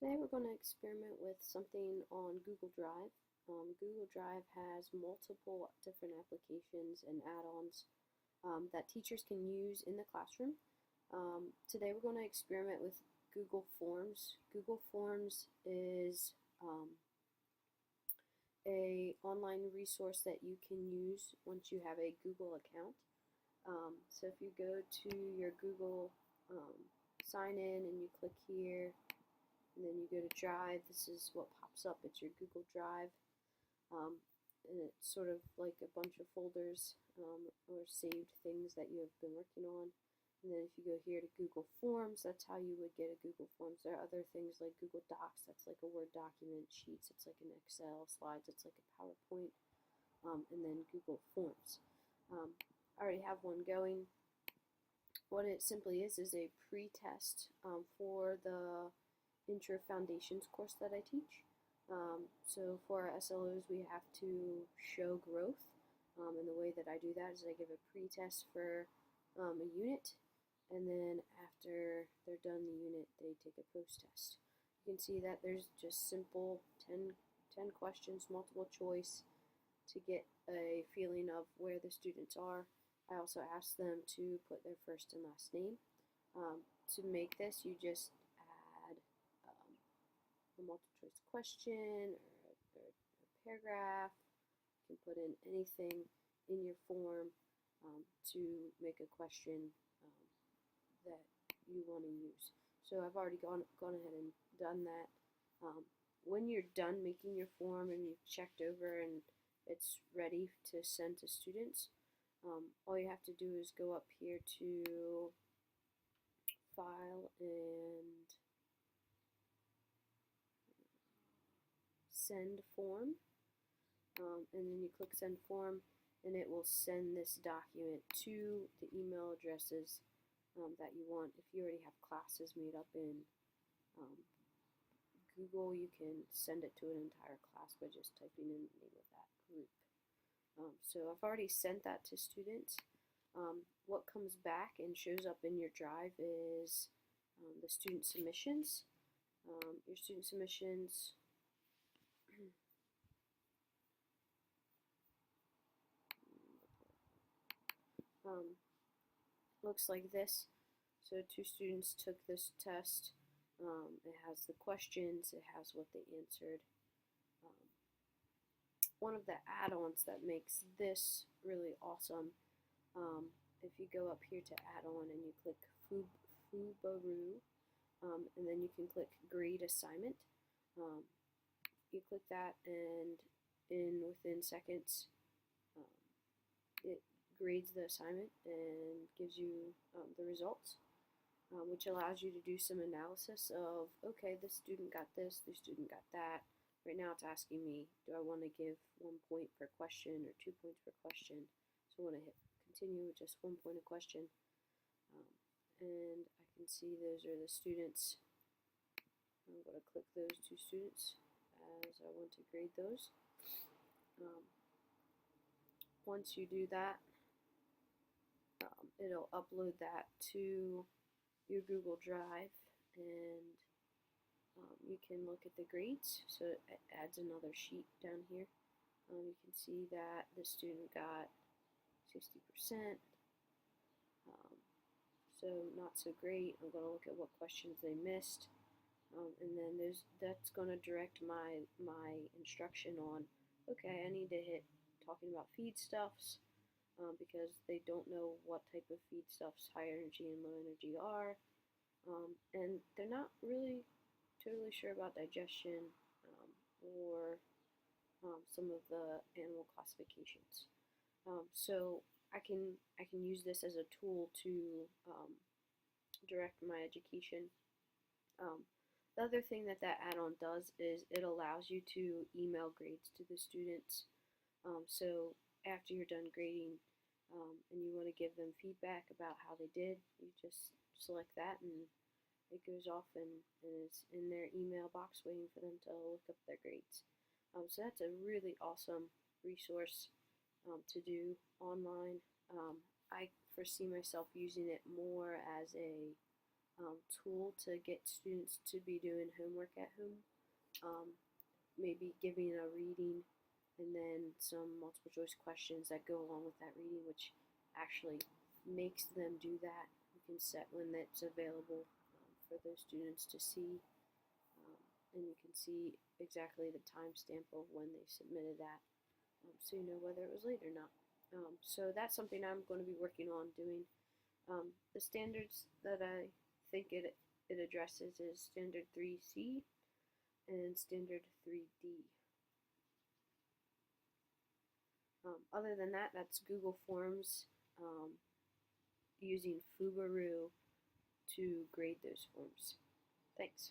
Today we're going to experiment with something on Google Drive. Google Drive has multiple different applications and add-ons that teachers can use in the classroom. Today we're going to experiment with Google Forms. Google Forms is a online resource that you can use once you have a Google account. So if you go to your Google sign in and you click here, and then you go to Drive, this is what pops up. It's your Google Drive, and it's sort of like a bunch of folders or saved things that you have been working on. And then if you go here to Google Forms, that's how you would get a Google Forms. There are other things like Google Docs, that's like a Word document. Sheets, it's like an Excel. Slides, it's like a PowerPoint. And then Google Forms. I already have one going. What it simply is a pre-test for the Intro Foundations course that I teach. So for our SLOs, we have to show growth, and the way that I do that is I give a pre-test for a unit, and then after they're done the unit, they take a post-test. You can see that there's just simple 10 questions, multiple choice, to get a feeling of where the students are. I also ask them to put their first and last name. To make this, you just add a multiple choice question or a paragraph. You can put in anything in your form to make a question that you want to use. So I've already gone ahead and done that. When you're done making your form and you've checked over and it's ready to send to students, all you have to do is go up here to File and Send Form, and then you click Send Form, and it will send this document to the email addresses that you want. If you already have classes made up in Google, you can send it to an entire class by just typing in the name of that group. So I've already sent that to students. What comes back and shows up in your drive is the student submissions. Your student submissions looks like this. So 2 students took this test. It has the questions, it has what they answered. One of the add-ons that makes this really awesome, if you go up here to add-on and you click Flubaroo, and then you can click Grade Assignment. You click that, and within seconds, it grades the assignment and gives you the results, which allows you to do some analysis of, okay, this student got this, this student got that. Right now it's asking me, do I want to give 1 point per question or 2 points per question? So when I hit continue with just 1 point a question, and I can see those are the students. I'm going to click those 2 students as I want to grade those. Once you do that, it'll upload that to your Google Drive, and you can look at the grades. So it adds another sheet down here. You can see that the student got 60%, so not so great. I'm going to look at what questions they missed, and then that's going to direct my instruction on, okay, I need to hit talking about feedstuffs, because they don't know what type of feedstuffs high energy and low energy are, and they're not really totally sure about digestion or some of the animal classifications. So I can use this as a tool to direct my education. The other thing that add-on does is it allows you to email grades to the students. So after you're done grading and you want to give them feedback about how they did, you just select that and it goes off and is in their email box waiting for them to look up their grades. So that's a really awesome resource to do online. I foresee myself using it more as a tool to get students to be doing homework at home. Maybe giving a reading and then some multiple choice questions that go along with that reading, which actually makes them do that. You can set when that's available for those students to see, and you can see exactly the timestamp of when they submitted that, so you know whether it was late or not. So that's something I'm going to be working on doing. The standards that I think it addresses is Standard 3C and Standard 3D. Other than that, that's Google Forms using Flubaroo to grade those forms. Thanks.